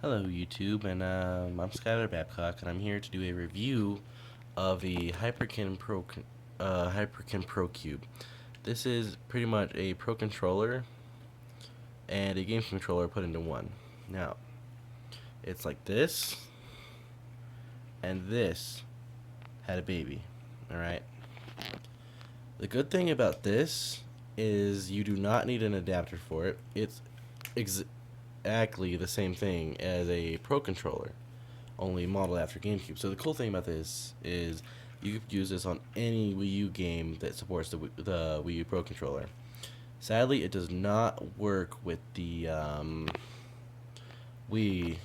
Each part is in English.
Hello YouTube, and I'm Skylar Babcock, and I'm here to do a review of the Hyperkin Procube. This is pretty much a Pro controller and a game controller put into one. Now, it's like this, and this had a baby. Alright? The good thing about this is you do not need an adapter for it. It's exactly the same thing as a Pro controller, only modeled after GameCube. So the cool thing about this is you could use this on any Wii U game that supports the Wii U Pro controller. Sadly, it does not work with the Wii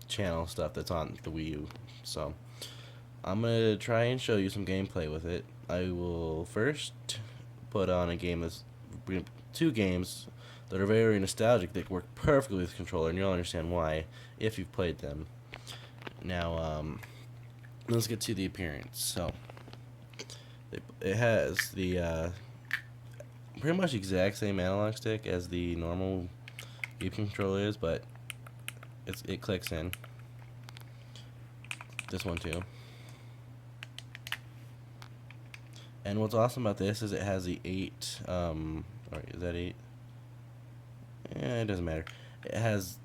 channel stuff that's on the Wii U. So I'm gonna try and show you some gameplay with it. I will first put on a game that's two games that are very nostalgic that work perfectly with the controller, and you'll understand why if you've played them. Now, let's get to the appearance. So, it has the pretty much exact same analog stick as the normal Wii controller is, but it clicks in. This one too. And what's awesome about this is it has the 8, or is that 8? Yeah, it doesn't matter. It has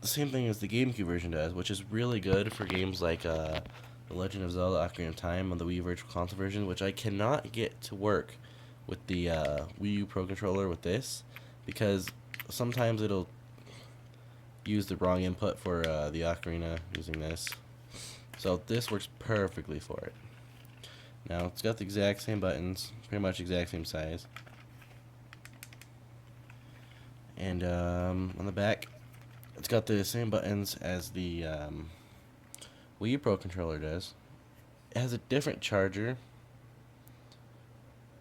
the same thing as the GameCube version does, which is really good for games like The Legend of Zelda Ocarina of Time on the Wii Virtual Console version, which I cannot get to work with the Wii U Pro controller with this, because sometimes it'll use the wrong input for the Ocarina using this. So this works perfectly for it. Now, it's got the exact same buttons, pretty much exact same size. And on the back, it's got the same buttons as the Wii U Pro controller does. It has a different charger,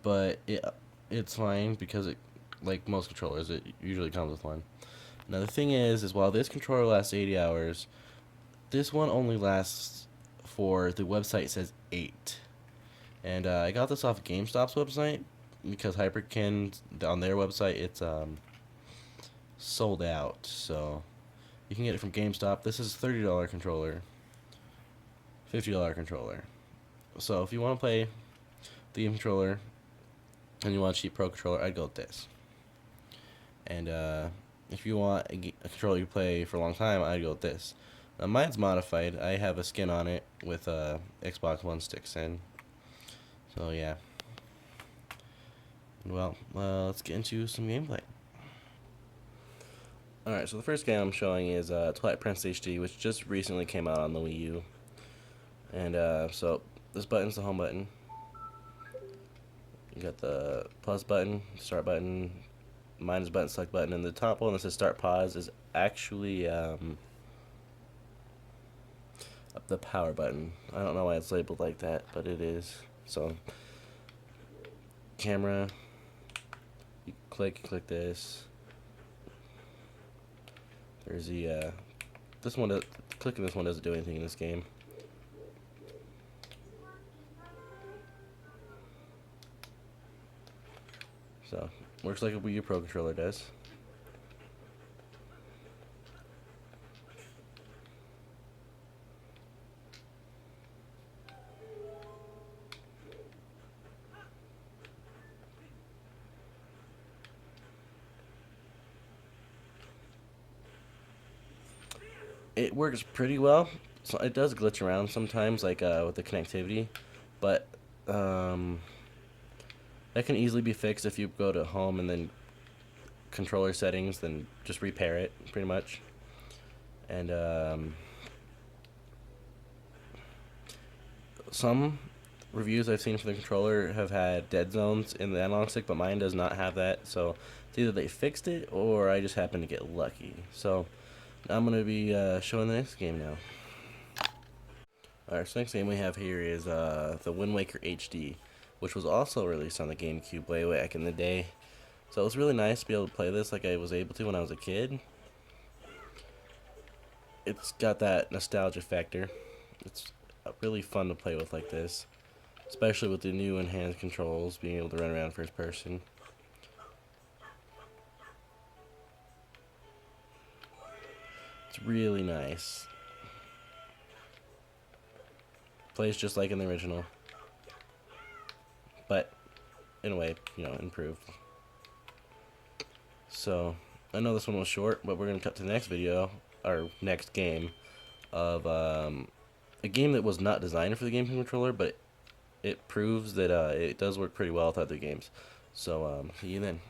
but it's fine because it, like most controllers, it usually comes with one. Now the thing is while this controller lasts 80 hours, this one only lasts for, the website says 8. And I got this off Gamestop's website because Hyperkin, on their website, it's sold out. So you can get it from GameStop. This is a $30 controller, $50 controller. So if you want to play the game controller and you want a cheap Pro controller, I'd go with this. And if you want a controller you play for a long time, I'd go with this. Now mine's modified. I have a skin on it with Xbox One sticks in. So yeah. Well, let's get into some gameplay. Alright, so the first game I'm showing is Twilight Prince HD, which just recently came out on the Wii U. And so this button's the home button. You got the plus button, start button, minus button, select button, and the top one that says start pause is actually the power button. I don't know why it's labeled like that, but it is. So camera, you click this. There's the this one clicking this one doesn't do anything in this game. So works like a Wii U Pro controller does. It works pretty well. So it does glitch around sometimes, like with the connectivity, but that can easily be fixed if you go to home and then controller settings, then just repair it pretty much. And some reviews I've seen for the controller have had dead zones in the analog stick, but mine does not have that. So it's either they fixed it or I just happened to get lucky. So I'm going to be showing the next game now. Alright, so next game we have here is the Wind Waker HD, which was also released on the GameCube way back in the day. So it was really nice to be able to play this like I was able to when I was a kid. It's got that nostalgia factor. It's really fun to play with like this, especially with the new enhanced controls, being able to run around first person. It's really nice. Plays just like in the original, but in a way, you know, improved. So, I know this one was short, but we're going to cut to the next video, our next game, of a game that was not designed for the GameCube controller, but it proves that it does work pretty well with other games. So, see you then.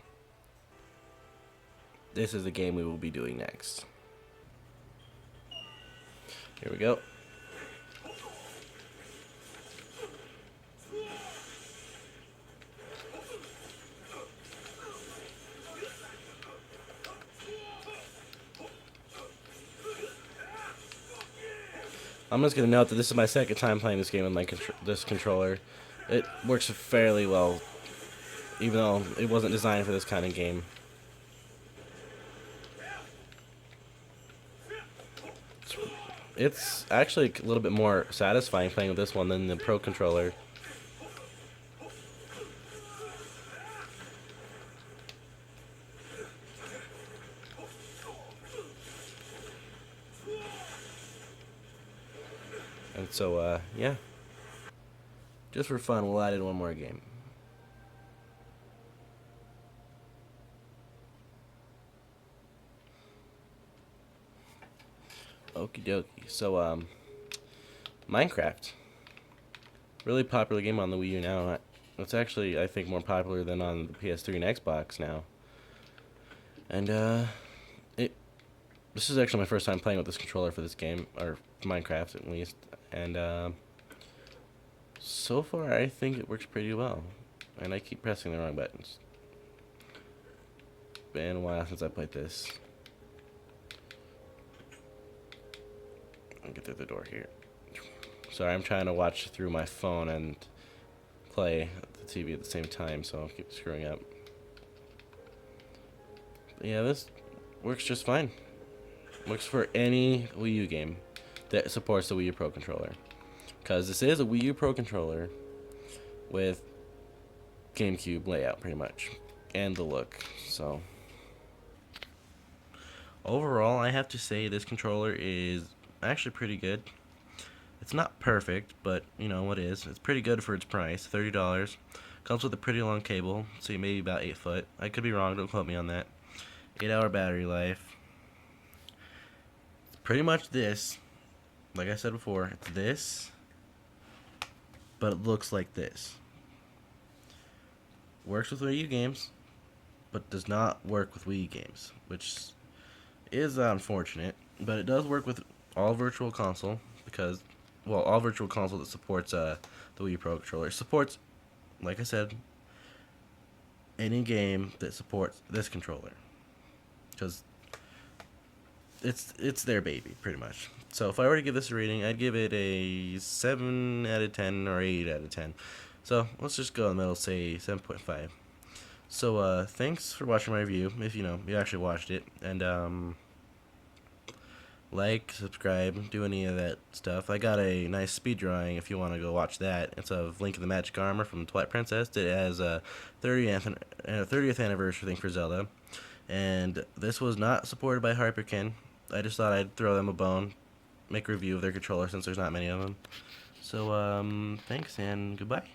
This is the game we will be doing next. Here we go. I'm just going to note that this is my second time playing this game with my this controller. It works fairly well, even though it wasn't designed for this kind of game. It's actually a little bit more satisfying playing with this one than the Pro controller. And so, yeah. Just for fun, we'll add in one more game. Okie dokie. So, Minecraft. Really popular game on the Wii U now. It's actually, I think, more popular than on the PS3 and Xbox now. And, this is actually my first time playing with this controller for this game, or Minecraft at least. And, so far, I think it works pretty well. And I keep pressing the wrong buttons. Been a while since I played this. I'll get through the door here. Sorry, I'm trying to watch through my phone and play the TV at the same time, so I'll keep screwing up. But yeah, this works just fine. Works for any Wii U game that supports the Wii U Pro controller. Because this is a Wii U Pro controller with GameCube layout, pretty much. And the look, so. Overall, I have to say this controller is actually pretty good. It's not perfect, but you know what is. It's pretty good for its price, $30. Comes with a pretty long cable, so maybe about 8 foot. I could be wrong, don't quote me on that. 8-hour battery life. It's pretty much this. Like I said before, it's this, but it looks like this. Works with Wii U games, but does not work with Wii games, which is unfortunate. But it does work with all Virtual Console, because, well, all Virtual Console that supports the Wii U Pro controller. It supports, like I said, any game that supports this controller, because it's their baby, pretty much. So if I were to give this a rating, I'd give it a 7 out of 10 or 8 out of 10. So let's just go in the middle, say 7.5. So thanks for watching my review, if you actually watched it. And like, subscribe, do any of that stuff. I got a nice speed drawing if you want to go watch that. It's of Link of the Magic Armor from Twilight Princess. It has a 30th anniversary thing for Zelda. And this was not supported by Hyperkin. I just thought I'd throw them a bone, make a review of their controller since there's not many of them. So, thanks and goodbye.